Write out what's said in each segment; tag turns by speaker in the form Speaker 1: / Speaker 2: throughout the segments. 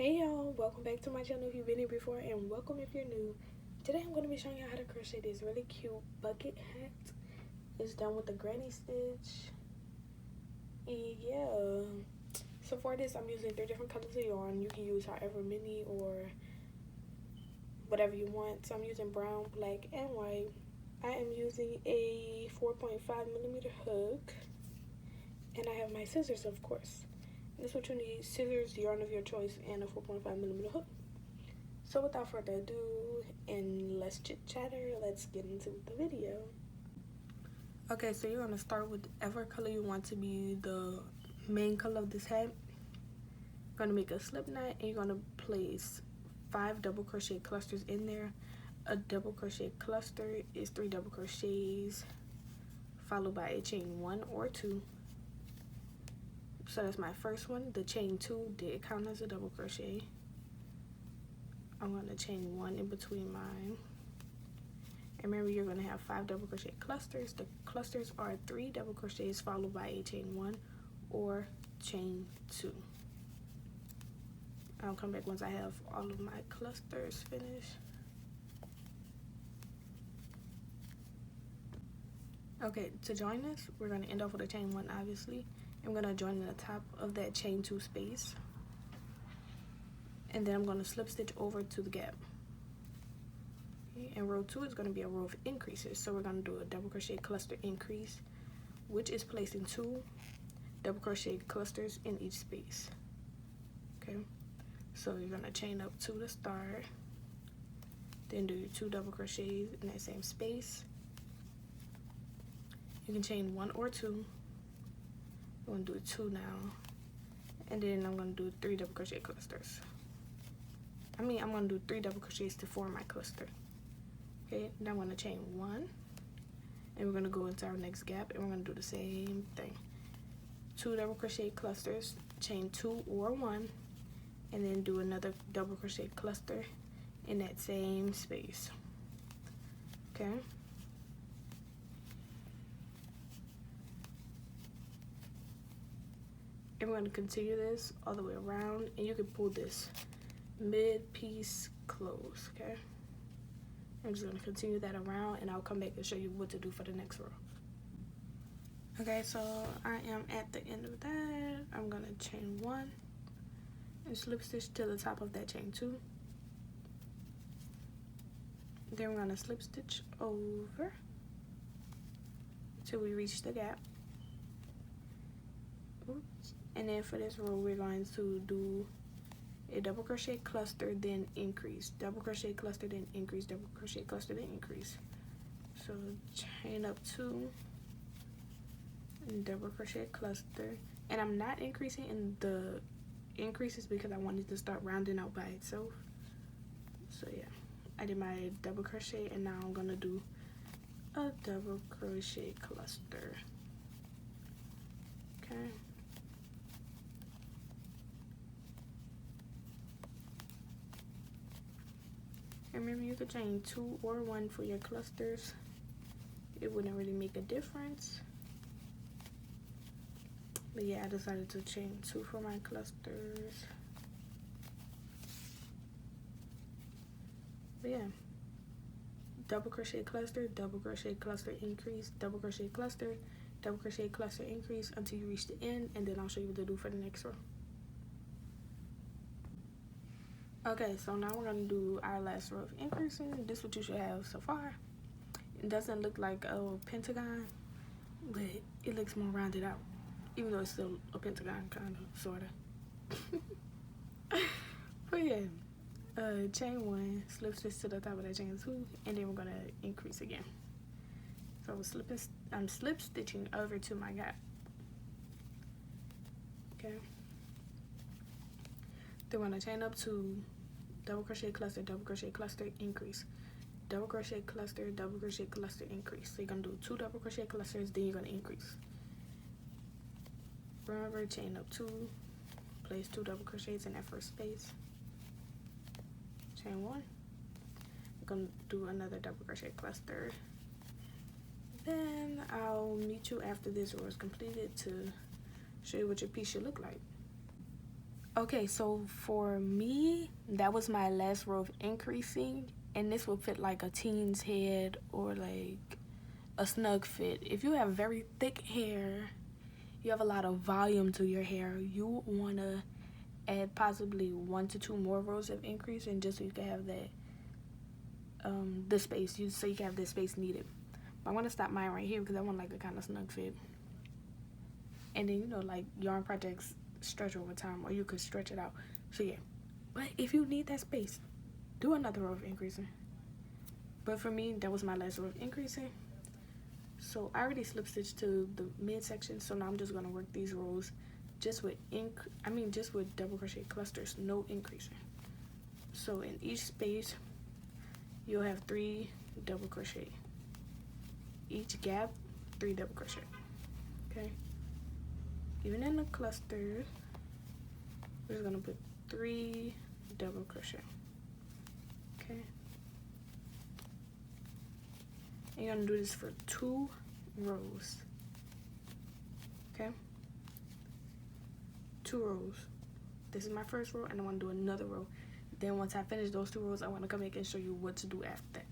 Speaker 1: Hey y'all, welcome back to my channel if you've been here before, and welcome if you're new. Today I'm going to be showing you how to crochet this really cute bucket hat. It's done with the granny stitch. And yeah, so for this I'm using 3 different colors of yarn. You can use however many or whatever you want. So I'm using brown, black, and white. I am using a 4.5mm hook, and I have my scissors, of course. This is what you need: scissors, yarn of your choice, and a 4.5mm hook. So without further ado and less chit chatter, let's get into the video. Okay, so you're gonna start with whatever color you want to be the main color of this hat. You're gonna make a slip knot, and you're gonna place 5 double crochet clusters in there. A double crochet cluster is 3 double crochets followed by a chain 1 or 2. So that's my first one. The chain 2 did count as a double crochet. I'm going to chain 1 in between mine. And remember, you're going to have 5 double crochet clusters. The clusters are 3 double crochets followed by a chain 1 or chain 2. I'll come back once I have all of my clusters finished. Okay, to join this, we're going to end off with a chain 1, obviously. I'm going to join in the top of that chain 2 space, and then I'm going to slip stitch over to the gap. Okay, and row 2 is going to be a row of increases, so we're going to do a double crochet cluster increase, which is placing 2 double crochet clusters in each space. Okay, so you're going to chain up 2 to start, then do your 2 double crochets in that same space. You can chain 1 or 2. I'm going to do 2 now, and then I'm going to do 3 double crochet clusters. I'm going to do 3 double crochets to form my cluster. Okay, now I'm going to chain 1, and we're going to go into our next gap, and we're going to do the same thing. 2 double crochet clusters, chain 2 or 1, and then do another double crochet cluster in that same space. Okay. And we're going to continue this all the way around, and you can pull this mid piece close. Okay, I'm just going to continue that around, and I'll come back and show you what to do for the next row. Okay, so I am at the end of that. I'm going to chain 1 and slip stitch to the top of that chain 2. Then we're going to slip stitch over till we reach the gap. Oops. And then for this row, we're going to do a double crochet cluster, then increase, double crochet cluster, then increase, double crochet cluster, then increase. So chain up 2 and double crochet cluster, and I'm not increasing in the increases because I wanted to start rounding out by itself. So yeah, I did my double crochet, and now I'm gonna do a double crochet cluster. Okay. Remember, you could chain 2 or 1 for your clusters. It wouldn't really make a difference. But yeah, I decided to chain 2 for my clusters. But yeah, double crochet cluster increase, double crochet cluster increase until you reach the end, and then I'll show you what to do for the next row. Okay, so now we're going to do our last row of increasing. This is what you should have so far. It doesn't look like a pentagon, but it looks more rounded out, even though it's still a pentagon, kind of, sort of. But yeah, chain 1, slip stitch to the top of that chain 2, and then we're going to increase again. So I'm slip stitching over to my gap. Okay. Then we're going to chain up 2, double crochet cluster, increase, double crochet cluster, increase. So you're going to do 2 double crochet clusters, then you're going to increase. Remember, chain up 2, place 2 double crochets in that first space, chain 1. We're going to do another double crochet cluster. Then I'll meet you after this row is completed to show you what your piece should look like. Okay, so for me, that was my last row of increasing, and this will fit like a teen's head or like a snug fit. If you have very thick hair, you have a lot of volume to your hair, you want to add possibly 1 to 2 more rows of increasing just so you can have that the space, so you can have the space needed. But I'm going to stop mine right here because I want like a kind of snug fit. And then, you know, like yarn projects stretch over time, or you could stretch it out. So yeah, but if you need that space, do another row of increasing. But for me, that was my last row of increasing. So I already slip stitched to the midsection, so now I'm just gonna work these rows just with just with double crochet clusters, no increasing. So in each space you'll have 3 double crochet, each gap 3 double crochet. Okay, even in the clusters we're just gonna put 3 double crochet. Okay, and you're gonna do this for 2 rows. Okay, 2 rows. This is my first row, and I want to do another row. Then once I finish those 2 rows, I want to come back and show you what to do after that.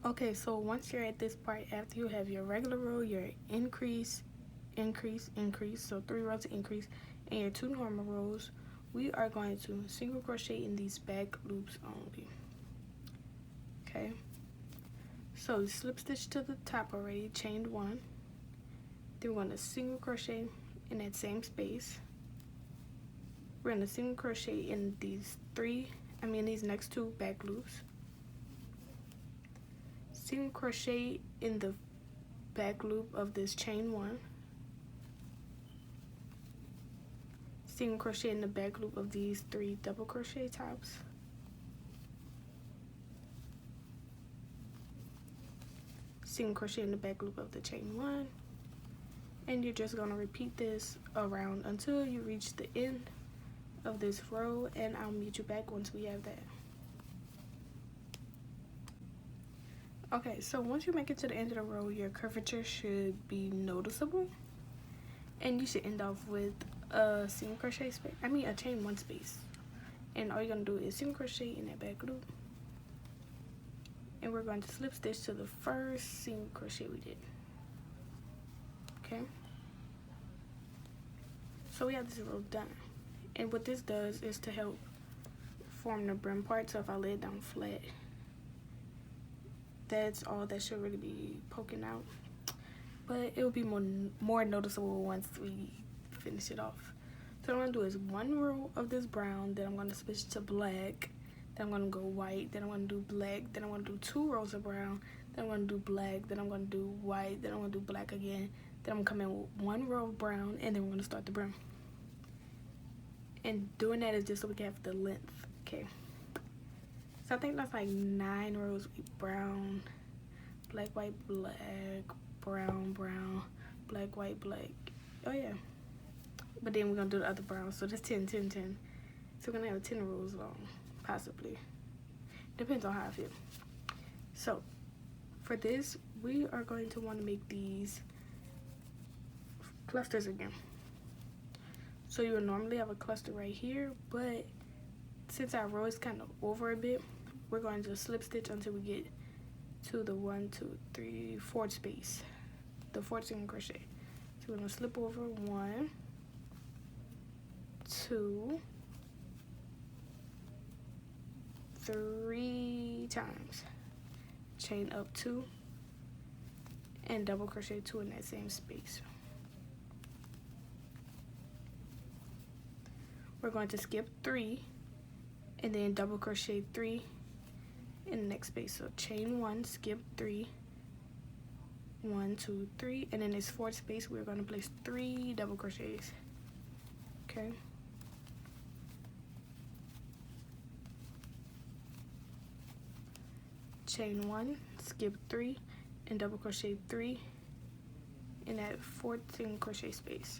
Speaker 1: Okay, so once you're at this part, after you have your regular row, your increase, increase, increase, so 3 rows of increase, and your 2 normal rows, we are going to single crochet in these back loops only. Okay, so slip stitch to the top already, chained 1, then we're going to single crochet in that same space. We're going to single crochet in these these next 2 back loops, single crochet in the back loop of this chain 1, single crochet in the back loop of these 3 double crochet tops, single crochet in the back loop of the chain 1, and you're just going to repeat this around until you reach the end of this row, and I'll meet you back once we have that. Okay, so once you make it to the end of the row, your curvature should be noticeable, and you should end off with a single crochet space, a chain 1 space, and all you're going to do is single crochet in that back loop, and we're going to slip stitch to the first single crochet we did. Okay, so we have this row done, and what this does is to help form the brim part. So if I lay it down flat, that's all that should really be poking out, but it will be more noticeable once we finish it off. So what I'm going to do is 1 row of this brown, then I'm going to switch to black, then I'm going to go white, then I'm going to do black, then I'm going to do 2 rows of brown, then I'm going to do black, then I'm going to do white, then I'm going to do black again, then I'm going to come in with 1 row of brown, and then we're going to start the brim. And doing that is just so we can have the length. Okay, so I think that's like 9 rows with brown, black, white, black, brown, brown, black, white, black. Oh yeah, but then we're gonna do the other brown, so that's 10, 10, 10. So we're gonna have 10 rows long, possibly. Depends on how I feel. So for this, we are going to want to make these clusters again. So you would normally have a cluster right here, but since our row is kind of over a bit, we're going to slip stitch until we get to the 1, 2, 3, 4th space, the 4th single crochet. So we're going to slip over 1, 2, 3 times, chain up 2, and double crochet 2 in that same space. We're going to skip 3 and then double crochet 3 in the next space. So chain 1, skip 3, 1, 2, 3, and in this 4th space we're going to place 3 double crochets. Okay, chain 1, skip 3, and double crochet 3 in that 4th single crochet space.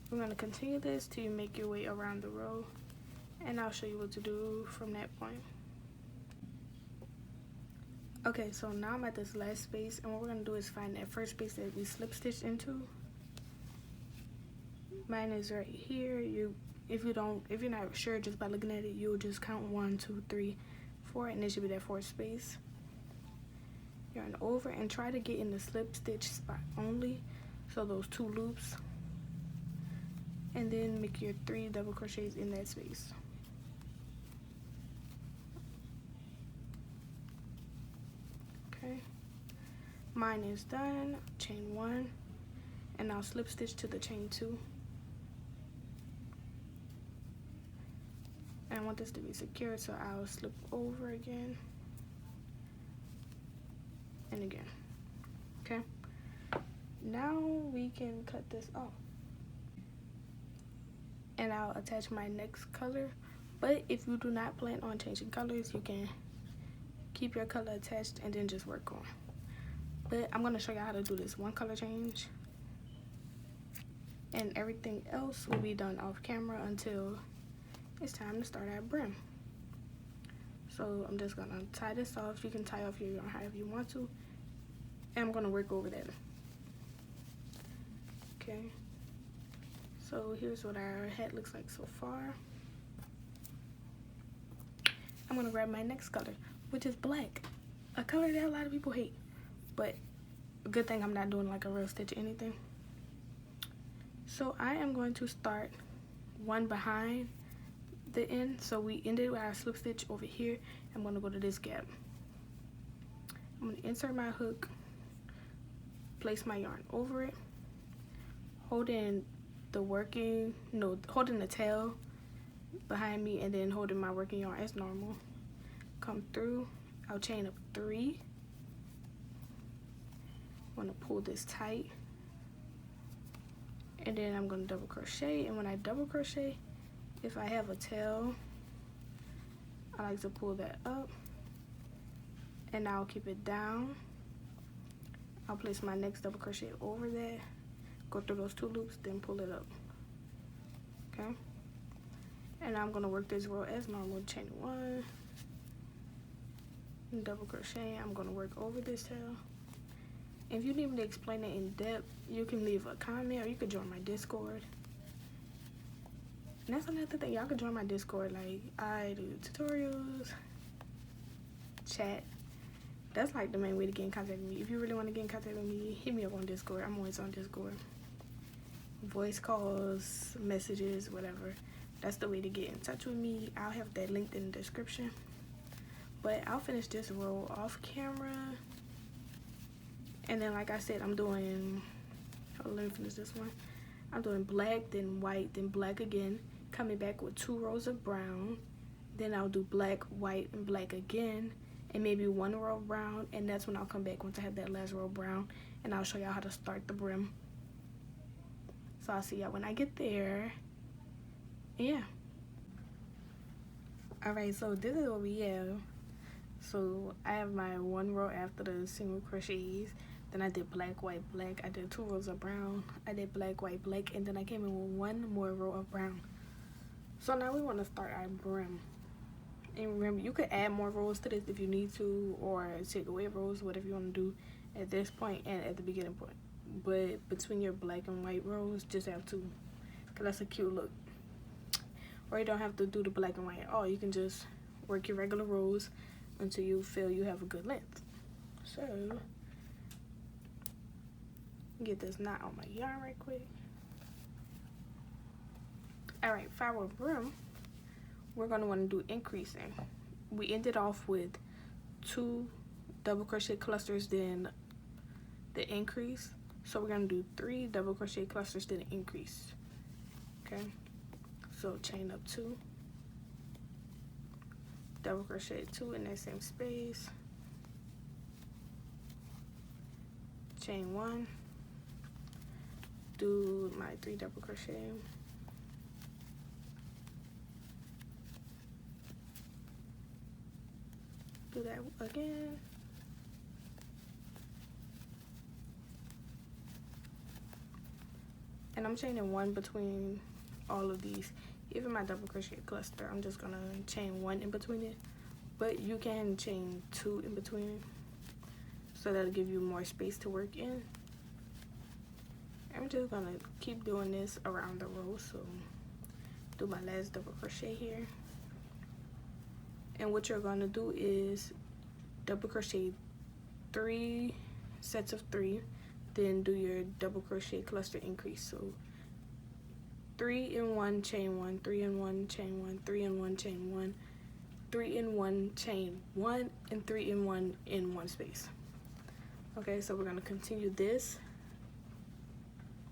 Speaker 1: We're going to continue this till you make your way around the row, and I'll show you what to do from that point. Okay, so now I'm at this last space, and what we're going to do is find that first space that we slip stitched into, Mine is right here. If you're not sure just by looking at it, you'll just count 1, 2, 3, 4, and it should be that 4th space. Yarn over and try to get in the slip stitch spot only, so those 2 loops, and then make your 3 double crochets in that space. Okay, mine is done. Chain 1, and I'll slip stitch to the chain 2. And I want this to be secure, so I'll slip over again and again. Okay, now we can cut this off, and I'll attach my next color. But if you do not plan on changing colors, you can keep your color attached and then just work on. But I'm going to show you how to do this one color change, and everything else will be done off camera until it's time to start our brim. So I'm just going to tie this off. You can tie off your yarn however you want to, and I'm going to work over that. Okay, so here's what our hat looks like so far. I'm going to grab my next color, which is black, a color that a lot of people hate, but a good thing I'm not doing like a real stitch or anything. So I am going to start one behind the end, so we ended with our slip stitch over here. I'm going to go to this gap. I'm going to insert my hook, place my yarn over it, holding the tail behind me, and then holding my working yarn as normal. Come through, I'll chain up 3. I'm going to pull this tight, and then I'm going to double crochet. And when I double crochet, if I have a tail, I like to pull that up, and I'll keep it down. I'll place my next double crochet over that, go through those 2 loops, then pull it up. Okay, and I'm gonna work this row as normal. Chain 1, and double crochet. I'm gonna work over this tail. If you need me to explain it in depth, you can leave a comment, or you could join my Discord. And that's another thing, y'all can join my Discord. Like, I do tutorials, chat. That's like the main way to get in contact with me. If you really want to get in contact with me, hit me up on Discord. I'm always on Discord. Voice calls, messages, whatever. That's the way to get in touch with me. I'll have that linked in the description. But I'll finish this row off camera. And then, like I said, I'm doing, let me finish this one. I'm doing black, then white, then black again. Coming back with 2 rows of brown. Then I'll do black, white, and black again. And maybe 1 row of brown. And that's when I'll come back once I have that last row of brown. And I'll show y'all how to start the brim. So I'll see y'all when I get there. Yeah. Alright, so this is what we have. So I have my 1 row after the single crochets. Then I did black, white, black. I did 2 rows of brown. I did black, white, black. And then I came in with 1 more row of brown. So now we want to start our brim. And remember, you could add more rows to this if you need to, or take away rows, whatever you want to do at this point and at the beginning point. But between your black and white rows, just have 2, because that's a cute look. Or you don't have to do the black and white at all. You can just work your regular rows until you feel you have a good length. So, get this knot on my yarn right quick. Alright, for our brim, we're going to want to do increasing. We ended off with 2 double crochet clusters, then the increase. So we're going to do 3 double crochet clusters, then increase. Okay, so chain up 2, double crochet 2 in that same space, chain 1, do my 3 double crochet, do that again, and I'm chaining 1 between all of these. Even my double crochet cluster, I'm just gonna chain 1 in between it, but you can chain 2 in between it, so that'll give you more space to work in. I'm just gonna keep doing this around the row. So do my last double crochet here, and what you're gonna do is double crochet 3 sets of 3, then do your double crochet cluster increase. So 3 in 1, chain 1, 3 in 1, chain 1, 3 in 1, chain 1, 3 in 1, chain 1, and 3 in 1 in 1 space. Okay, so we're gonna continue this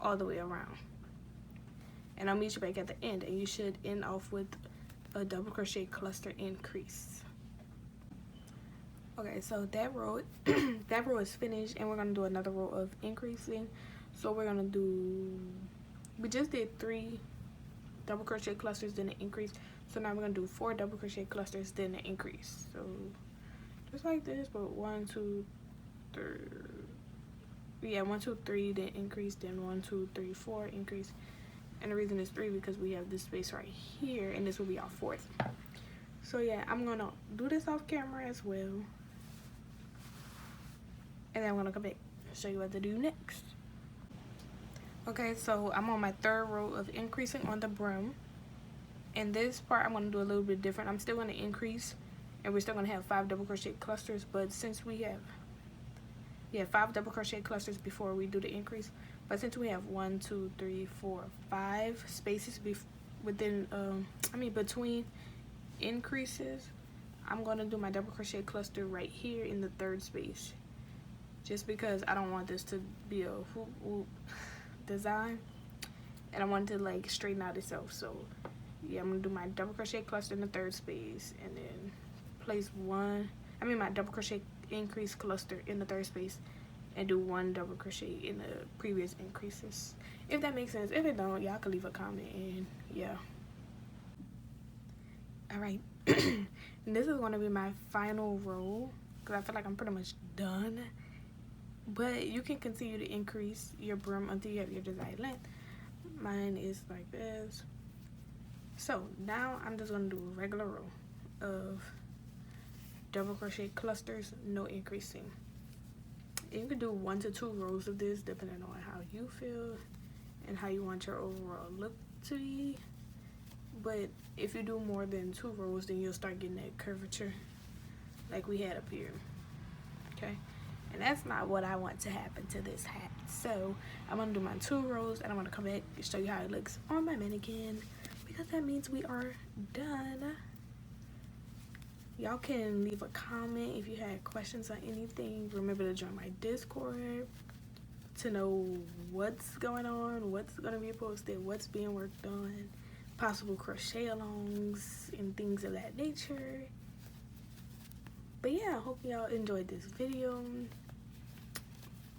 Speaker 1: all the way around, and I'll meet you back at the end, and you should end off with a double crochet cluster increase. Okay, so that row that row is finished, and we're gonna do another row of increasing. So we're gonna do, we just did 3 double crochet clusters, then an increase. So now we're gonna do 4 double crochet clusters, then an increase. So just like this, but 1, 2, 3, yeah, 1, 2, 3, then increase, then 1, 2, 3, 4, increase. And the reason it's 3 because we have this space right here, and this will be our 4th. So yeah, I'm gonna do this off camera as well, and then I'm gonna come back and show you what to do next. Okay, so I'm on my 3rd row of increasing on the brim, and this part I'm gonna do a little bit different. I'm still gonna increase, and we're still gonna have 5 double crochet clusters, but since we have 5 double crochet clusters before we do the increase, but since we have 1, 2, 3, 4, 5 spaces within between increases, I'm gonna do my double crochet cluster right here in the 3rd space, just because I don't want this to be a whoop whoop design, and I want it to like straighten out itself. So yeah, I'm gonna do my double crochet cluster in the 3rd space, and then place my double crochet increase cluster in the 3rd space, and do 1 double crochet in the previous increases. If that makes sense. If it don't, y'all can leave a comment, and yeah. All right. And this is going to be my final row, because I feel like I'm pretty much done, but you can continue to increase your brim until you have your desired length. Mine is like this. So now I'm just going to do a regular row of double crochet clusters, no increasing. And you can do 1 to 2 rows of this depending on how you feel and how you want your overall look to be. But if you do more than 2 rows, then you'll start getting that curvature like we had up here. Okay, and that's not what I want to happen to this hat. So I'm gonna do my 2 rows, and I'm gonna come back and show you how it looks on my mannequin, because that means we are done. Y'all can leave a comment if you had questions on anything. Remember to join my Discord to know what's going on, what's gonna be posted, what's being worked on, possible crochet alongs and things of that nature. But yeah, I hope y'all enjoyed this video.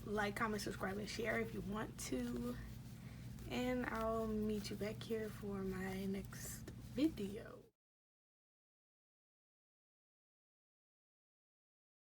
Speaker 1: Like, comment, subscribe, and share if you want to, and I'll meet you back here for my next video.